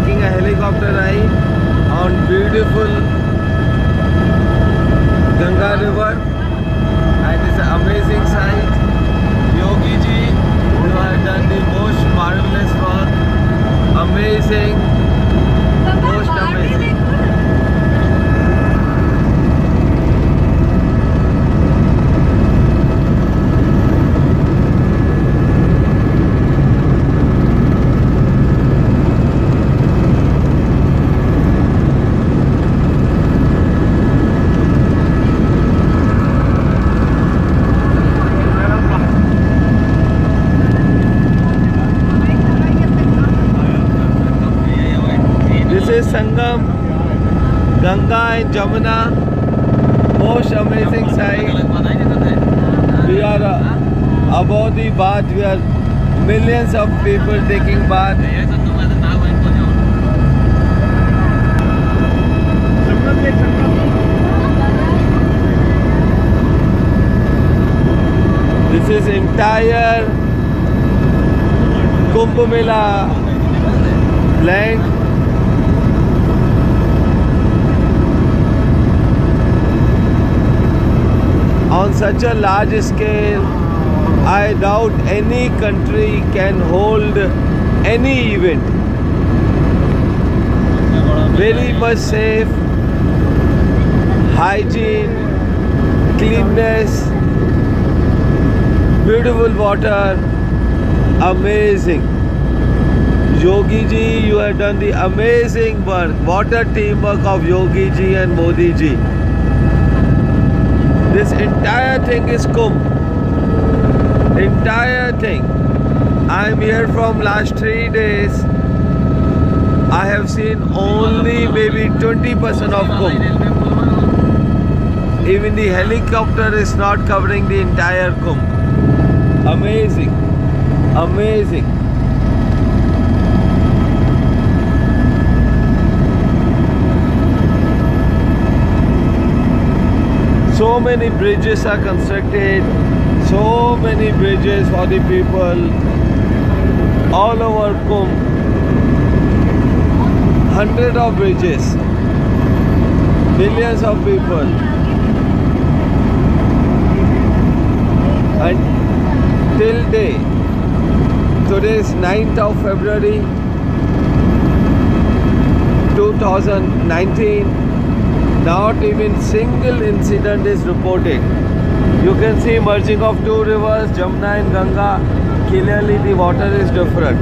taking a helicopter ride on beautiful Ganga River, and it's an amazing sight. Yogi ji, you have done the most marvelous work. Amazing, most amazing. This is Sangam, Ganga and Jamuna, most amazing sight. We are above the bath, we are millions of people taking bath. This is entire Kumbh Mela land. On such a large scale, I doubt any country can hold any event. Very much safe, hygiene, cleanness, beautiful water, amazing. Yogi ji, you have done the amazing work. What a teamwork of Yogi ji and Modi ji. This entire thing is Kumbh. Entire thing. I am here from last 3 days. I have seen only maybe 20% of Kumbh. Even the helicopter is not covering the entire Kumbh. Amazing. Amazing. So many bridges are constructed, so many bridges for the people all over Kumbh. Hundreds of bridges, millions of people. And till day, today is 9th of February 2019. Not even single incident is reported. You can see merging of two rivers, Jamuna and Ganga. Clearly the water is different.